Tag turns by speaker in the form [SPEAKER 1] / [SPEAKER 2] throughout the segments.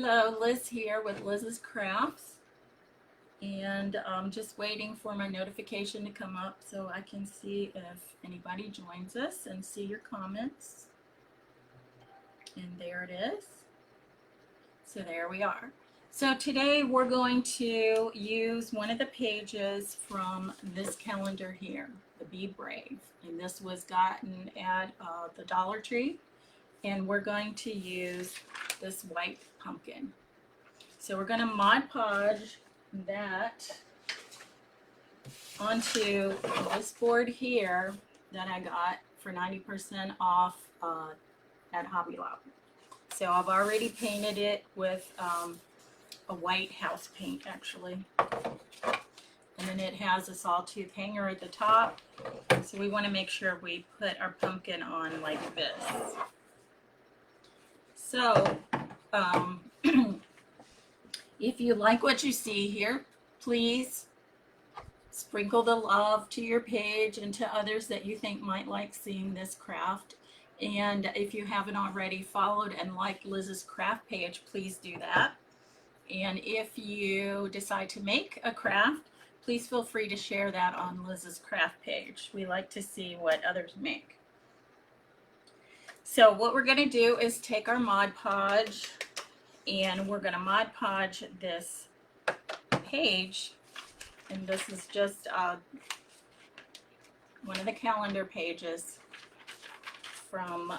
[SPEAKER 1] Hello, Liz here with Liz's Crafts, and I'm just waiting for my notification to come up so I can see if anybody joins us and see your comments. And there it is. So there we are. So today we're going to use one of the pages from this calendar here, the Be Brave. And this was gotten at the Dollar Tree. And we're going to use this white pumpkin. So we're going to Mod Podge that onto this board here that I got for 90% off at Hobby Lobby. So I've already painted it with a white house paint actually. And then it has a sawtooth hanger at the top. So we want to make sure we put our pumpkin on like this. So, if you like what you see here, please sprinkle the love to your page and to others that you think might like seeing this craft. And if you haven't already followed and liked Liz's craft page, please do that. And if you decide to make a craft, please feel free to share that on Liz's craft page. We like to see what others make. So what we're going to do is take our Mod Podge and we're going to Mod Podge this page. And this is just one of the calendar pages from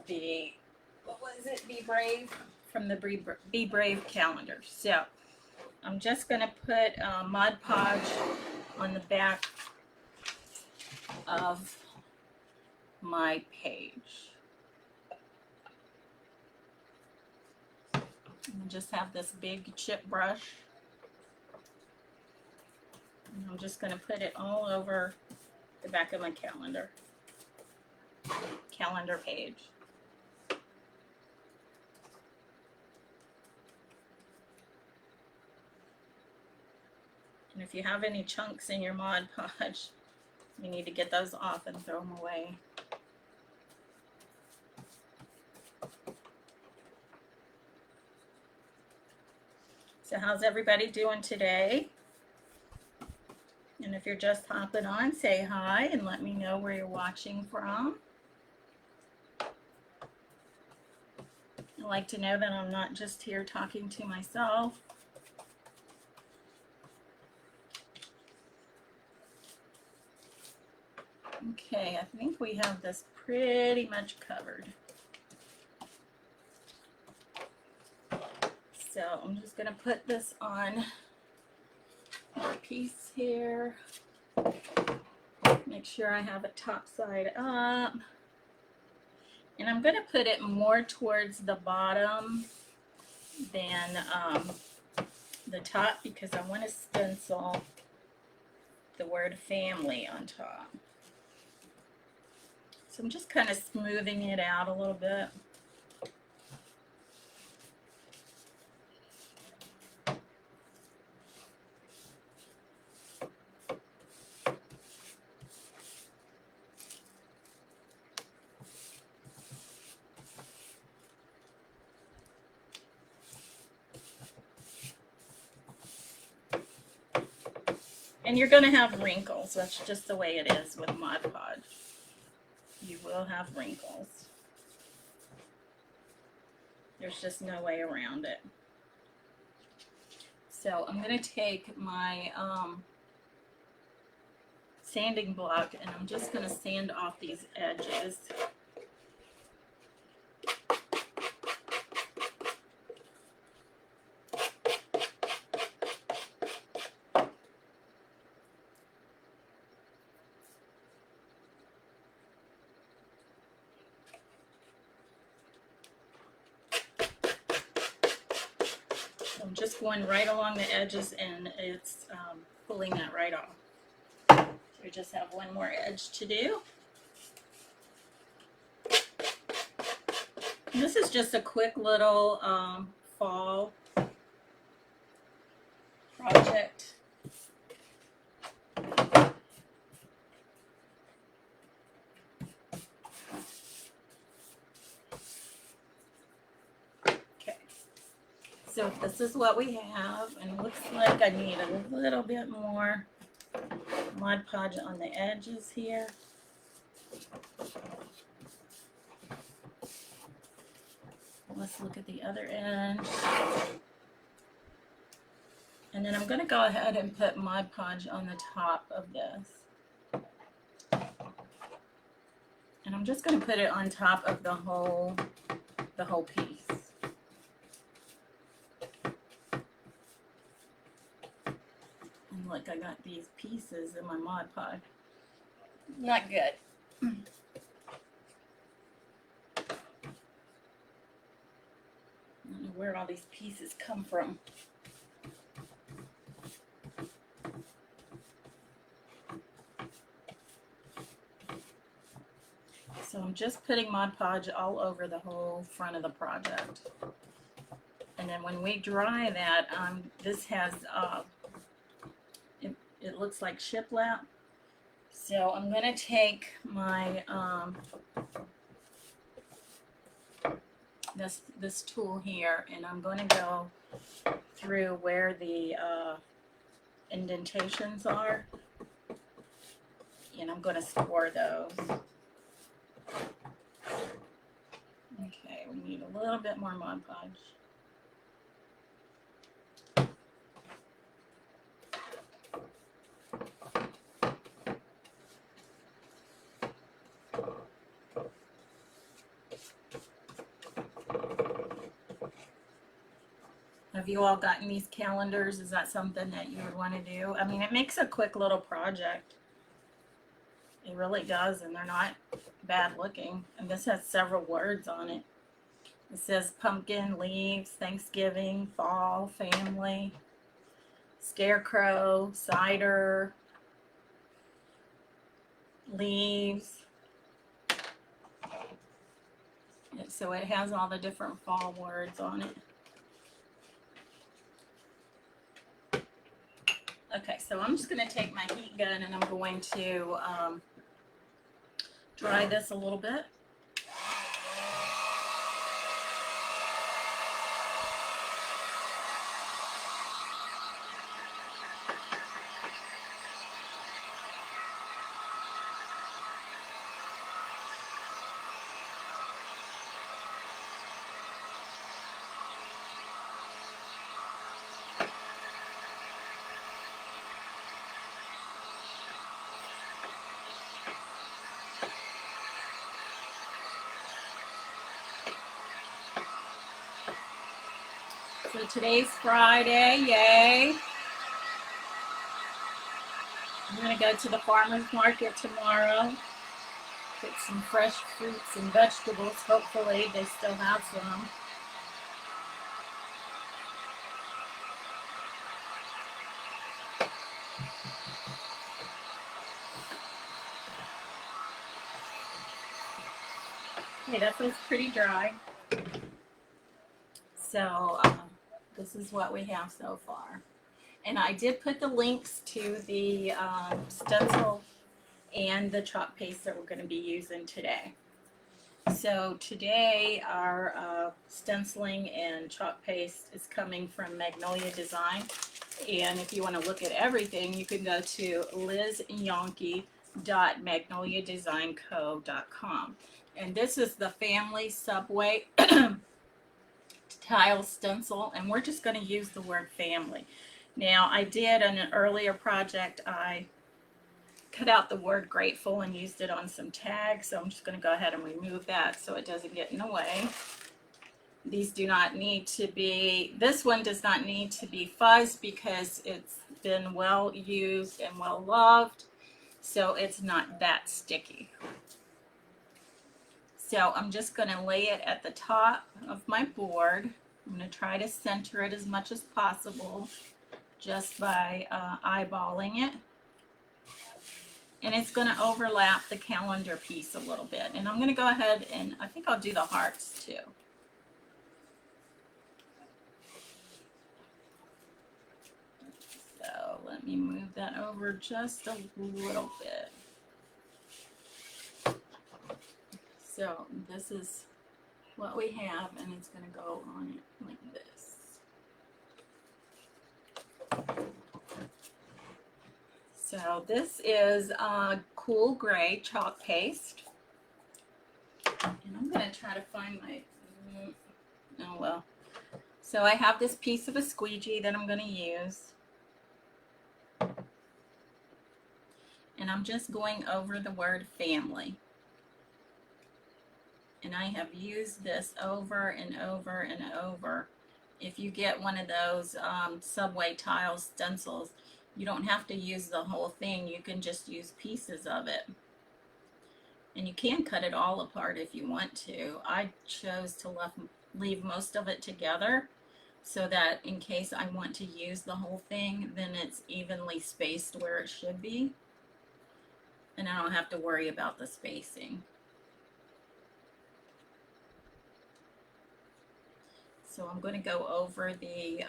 [SPEAKER 1] the, what was it, Be Brave? From the Be Brave calendar. So I'm just going to put Mod Podge on the back of my page. And just have this big chip brush. And I'm just going to put it all over the back of my calendar page. And if you have any chunks in your Mod Podge, you need to get those off and throw them away. So how's everybody doing today? And if you're just hopping on, say hi and let me know where you're watching from. I like to know that I'm not just here talking to myself. Okay, I think we have this pretty much covered. So I'm just going to put this on our piece here. Make sure I have it top side up. And I'm going to put it more towards the bottom than the top because I want to stencil the word family on top. So I'm just kind of smoothing it out a little bit. And you're going to have wrinkles. That's just the way it is with Mod Podge. You will have wrinkles. There's just no way around it. So I'm going to take my sanding block and I'm just going to sand off these edges. I'm just going right along the edges and it's pulling that right off. So we just have one more edge to do. And this is just a quick little fall project. So this is what we have, and it looks like I need a little bit more Mod Podge on the edges here. Let's look at the other end. And then I'm going to go ahead and put Mod Podge on the top of this. And I'm just going to put it on top of the whole piece. And look, I got these pieces in my Mod Podge. Not good. I don't know where all these pieces come from. So I'm just putting Mod Podge all over the whole front of the project. And then when we dry that, this has, it looks like shiplap. So I'm going to take my, this tool here, and I'm going to go through where the indentations are, and I'm going to score those. Okay, we need a little bit more Mod Podge. Have you all gotten these calendars? Is that something that you would want to do? I mean, it makes a quick little project. It really does, and they're not bad looking. And this has several words on it. It says pumpkin, leaves, Thanksgiving, fall, family, scarecrow, cider, leaves. So it has all the different fall words on it. Okay, so I'm just going to take my heat gun and I'm going to dry this a little bit. So today's Friday, yay. I'm going to go to the farmer's market tomorrow, get some fresh fruits and vegetables. Hopefully they still have some. Okay, that feels pretty dry. So this is what we have so far. And I did put the links to the stencil and the chalk paste that we're going to be using today. So today our stenciling and chalk paste is coming from Magnolia Design. And if you want to look at everything, you can go to lizyonke.magnoliadesignco.com. And this is the family subway tile stencil, and we're just going to use the word family. Now, I did in an earlier project, I cut out the word grateful and used it on some tags, so I'm just going to go ahead and remove that so it doesn't get in the way. These do not need to be, this one does not need to be fuzzed because it's been well used and well loved, so it's not that sticky. So I'm just going to lay it at the top of my board. I'm going to try to center it as much as possible just by eyeballing it. And it's going to overlap the calendar piece a little bit. And I'm going to go ahead and I think I'll do the hearts too. So let me move that over just a little bit. So this is what we have, and it's going to go on it like this. So this is cool gray chalk paste. And I'm going to try to find my, oh well. So I have this piece of a squeegee that I'm going to use. And I'm just going over the word family. And I have used this over and over and over. If you get one of those subway tile stencils, you don't have to use the whole thing. You can just use pieces of it. And you can cut it all apart if you want to. I chose to leave most of it together so that in case I want to use the whole thing, then it's evenly spaced where it should be. And I don't have to worry about the spacing. So I'm going to go over the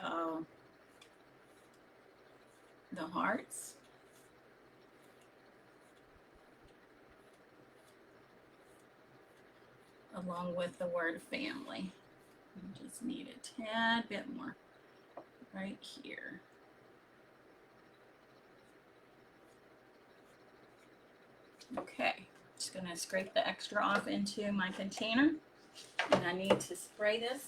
[SPEAKER 1] hearts. Along with the word family. I just need a tad bit more right here. Okay, just going to scrape the extra off into my container. And I need to spray this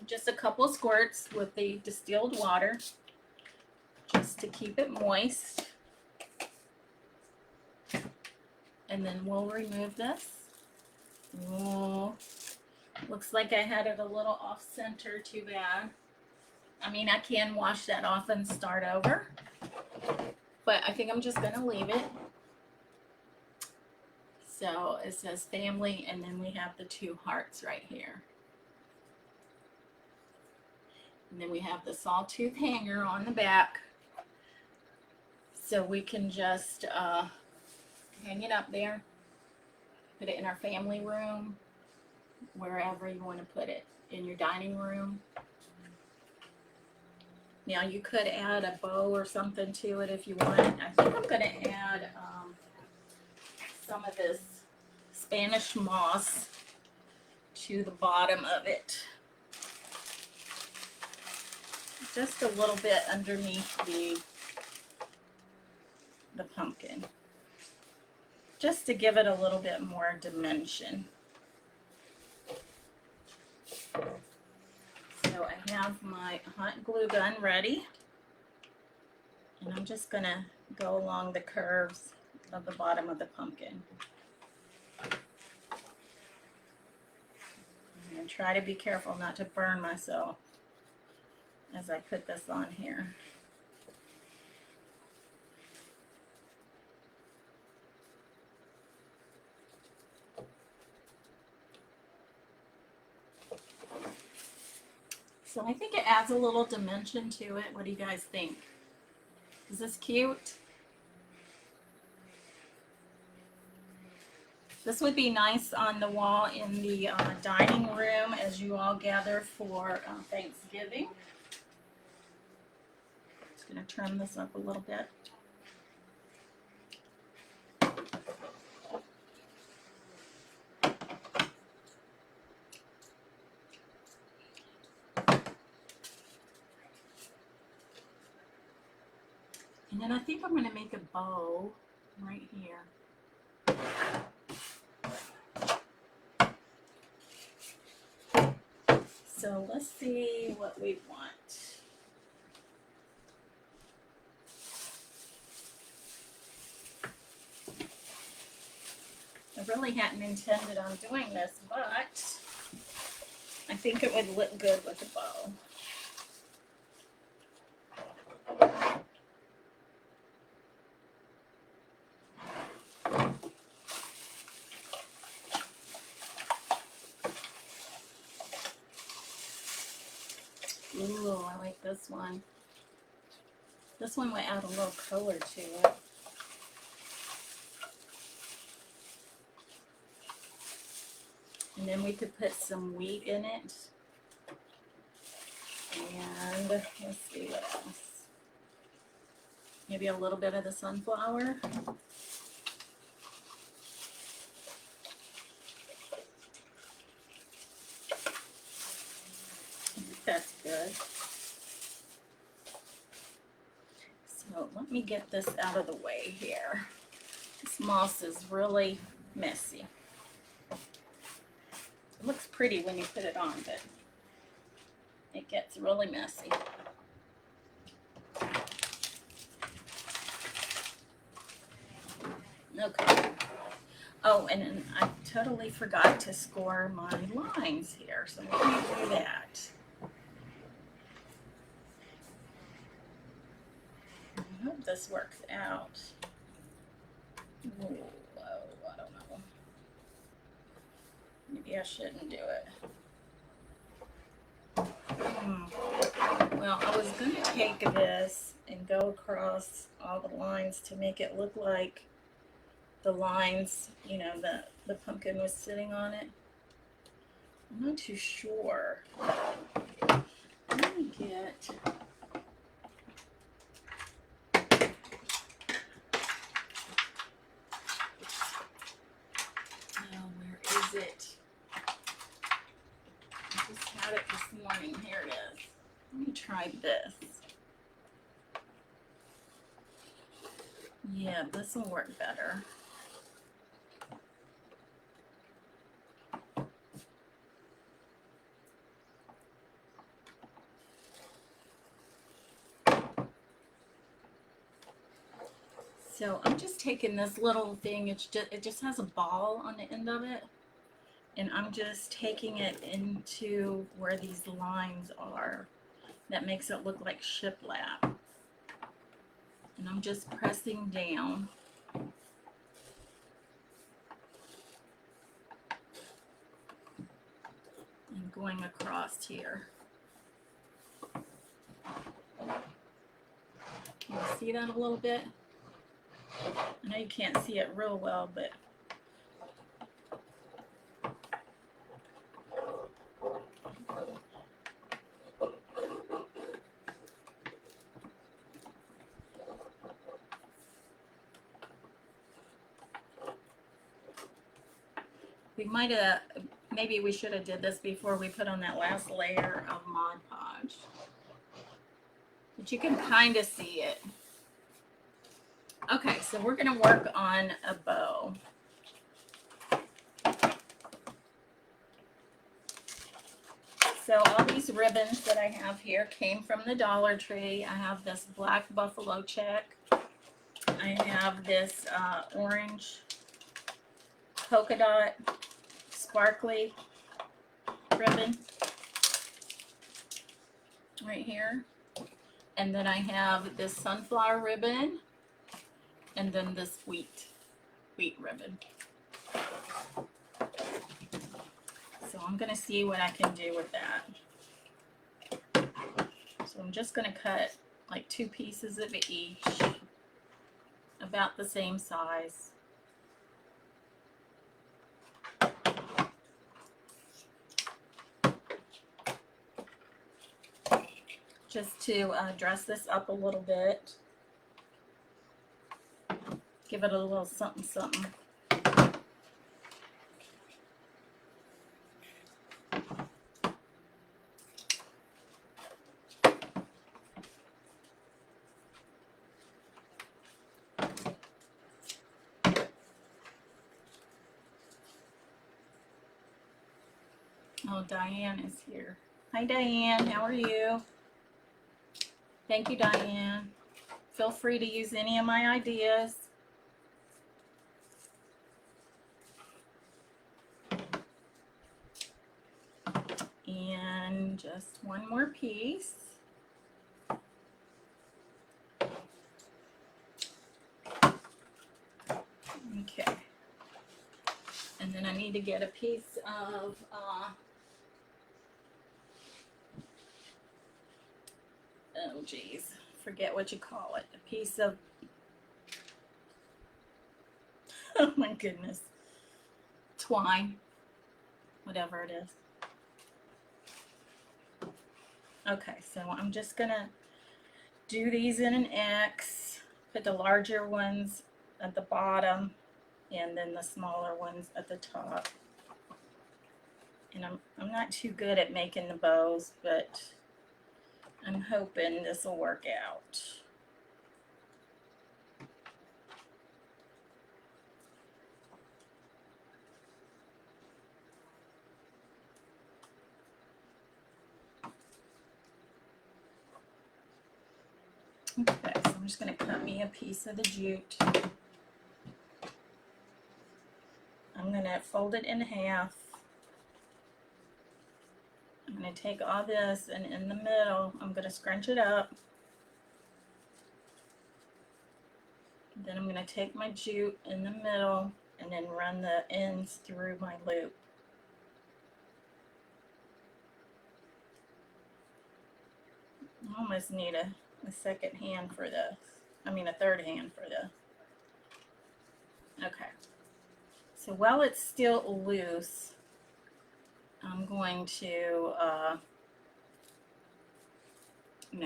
[SPEAKER 1] just a couple squirts with the distilled water just to keep it moist. And then we'll remove this. Oh, looks like I had it a little off center, too bad. I mean, I can wash that off and start over, but I think I'm just going to leave it. So it says family, and then we have the two hearts right here. And then we have the sawtooth hanger on the back. So we can just hang it up there. Put it in our family room, wherever you want to put it, in your dining room. Now you could add a bow or something to it if you want. I think I'm going to add some of this Spanish moss to the bottom of it. Just a little bit underneath the pumpkin. Just to give it a little bit more dimension. So I have my hot glue gun ready. And I'm just going to go along the curves of the bottom of the pumpkin. And try to be careful not to burn myself as I put this on here. So I think it adds a little dimension to it. What do you guys think? Is this cute? This would be nice on the wall in the dining room as you all gather for Thanksgiving. Just going to turn this up a little bit. And then I think I'm going to make a bow right here. So let's see what we want. I really hadn't intended on doing this, but I think it would look good with a bow. Ooh, I like this one. This one might add a little color to it. And then we could put some wheat in it. And let's see what else. Maybe a little bit of the sunflower. That's good. So So let me get this out of the way here. This moss is really messy. It looks pretty when you put it on, but it gets really messy. Okay. Oh, and then I totally forgot to score my lines here, so let me do that. I hope this works out. Ooh, I don't know. Maybe I shouldn't do it. Well, I was going to take this and go across all the lines to make it look like the lines, you know, the pumpkin was sitting on it. I'm not too sure. Let me get... Oh, where is it? I just had it this morning. Here it is. Let me try this. Yeah, this will work better. So I'm just taking this little thing, it just has a ball on the end of it, and I'm just taking it into where these lines are. That makes it look like shiplap. And I'm just pressing down. And going across here. Can you see that a little bit? I know you can't see it real well, but we might have, maybe we should have did this before we put on that last layer of Mod Podge. But you can kind of see it. Okay, so we're going to work on a bow. So all these ribbons that I have here came from the Dollar Tree. I have this black buffalo check. I have this orange polka dot sparkly ribbon right here. And then I have this sunflower ribbon, and then this wheat ribbon. So I'm going to see what I can do with that. So I'm just going to cut like 2 pieces of each, about the same size. Just to dress this up a little bit. Give it a little something something. Oh, Diane is here. Hi, Diane. How are you? Thank you, Diane. Feel free to use any of my ideas. And just one more piece. Okay. And then I need to get a piece of oh geez, forget what you call it. A piece of, oh my goodness, twine, whatever it is. Okay, so I'm just gonna do these in an X, put the larger ones at the bottom, and then the smaller ones at the top. And I'm not too good at making the bows, but I'm hoping this will work out. I'm just going to cut me a piece of the jute. I'm going to fold it in half. I'm going to take all this, and in the middle I'm going to scrunch it up. Then I'm going to take my jute in the middle and then run the ends through my loop. I almost need a second hand for this. I mean a third hand for this. Okay. So while it's still loose, I'm going to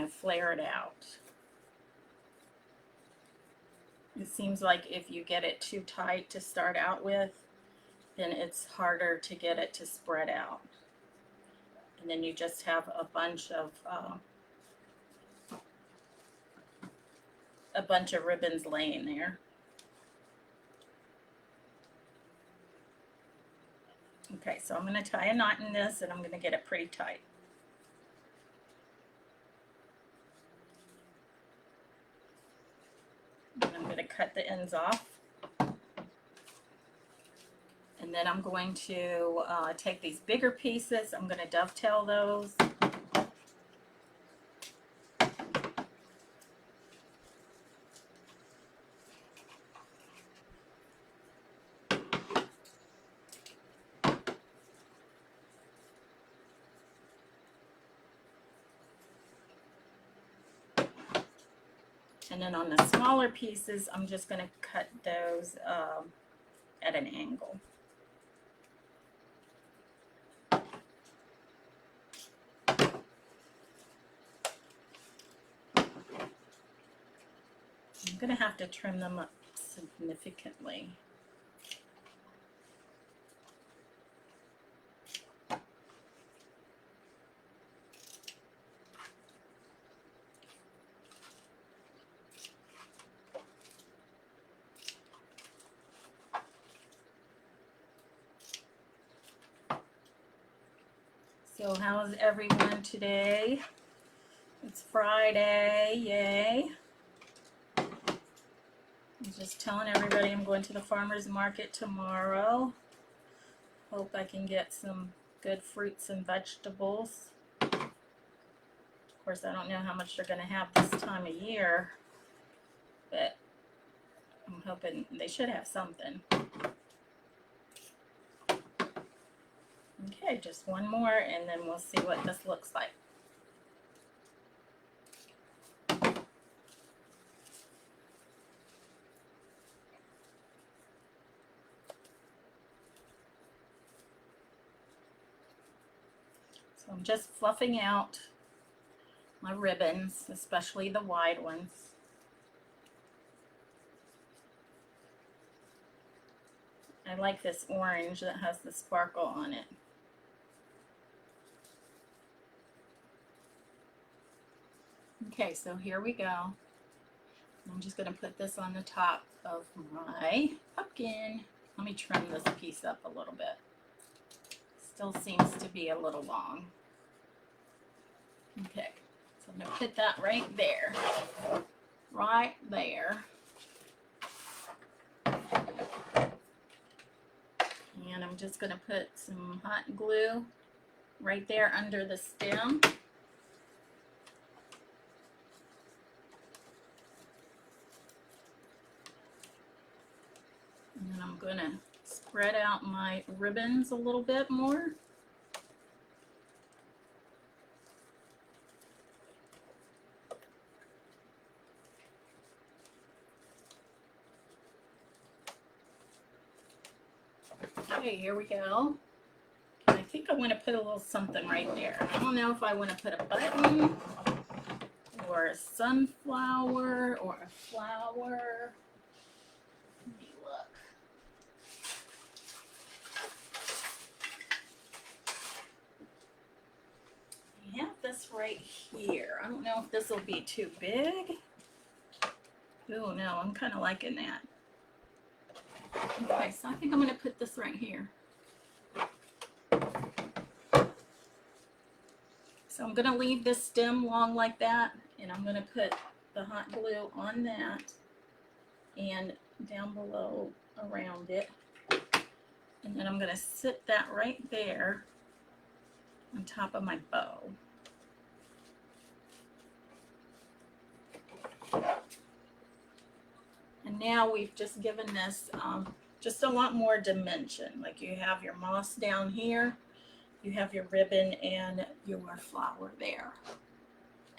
[SPEAKER 1] flare it out. It seems like if you get it too tight to start out with, then it's harder to get it to spread out. And then you just have a bunch of ribbons laying there. Okay, so I'm going to tie a knot in this, and I'm going to get it pretty tight. And I'm going to cut the ends off. And then I'm going to take these bigger pieces. I'm going to dovetail those. And then on the smaller pieces, I'm just going to cut those at an angle. I'm going to have to trim them up significantly. So how's everyone today? It's Friday, yay. I'm just telling everybody I'm going to the farmer's market tomorrow. Hope I can get some good fruits and vegetables. Of course, I don't know how much they're going to have this time of year, but I'm hoping they should have something. Okay, just one more, and then we'll see what this looks like. So I'm just fluffing out my ribbons, especially the wide ones. I like this orange that has the sparkle on it. Okay, so here we go. I'm just going to put this on the top of my pumpkin. Let me trim this piece up a little bit. Still seems to be a little long. Okay, so I'm going to put that right there. Right there. And I'm just going to put some hot glue right there under the stem. And then I'm going to spread out my ribbons a little bit more. Okay, here we go. I think I want to put a little something right there. I don't know if I want to put a button or a sunflower or a flower. Let me look. I have this right here. I don't know if this will be too big. Oh no, I'm kind of liking that. Okay, so I think I'm going to put this right here. So I'm going to leave this stem long like that, and I'm going to put the hot glue on that and down below around it. And then I'm going to sit that right there on top of my bow. And now we've just given this just a lot more dimension. Like you have your moss down here, you have your ribbon and your flower there.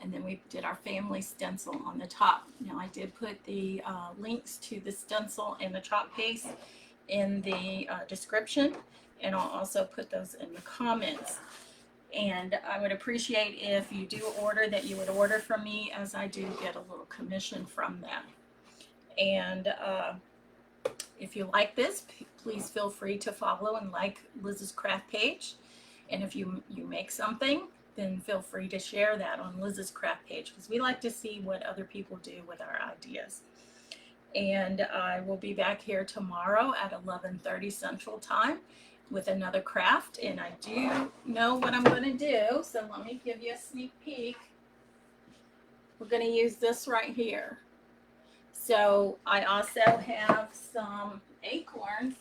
[SPEAKER 1] And then we did our family stencil on the top. Now I did put the links to the stencil and the chalk paste in the description, and I'll also put those in the comments. And I would appreciate if you do order that you would order from me, as I do get a little commission from that. And if you like this, please feel free to follow and like Liz's craft page. And if you make something, then feel free to share that on Liz's craft page, because we like to see what other people do with our ideas. And I will be back here tomorrow at 11:30 Central Time with another craft. And I do know what I'm going to do, so let me give you a sneak peek. We're going to use this right here. So I also have some acorns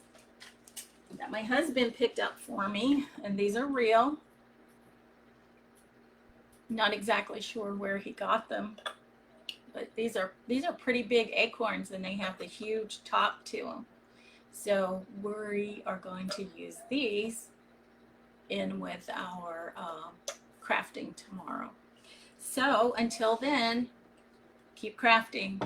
[SPEAKER 1] that my husband picked up for me, and these are real. Not exactly sure where he got them, but these are pretty big acorns, and they have the huge top to them. So we are going to use these in with our crafting tomorrow. So until then, keep crafting.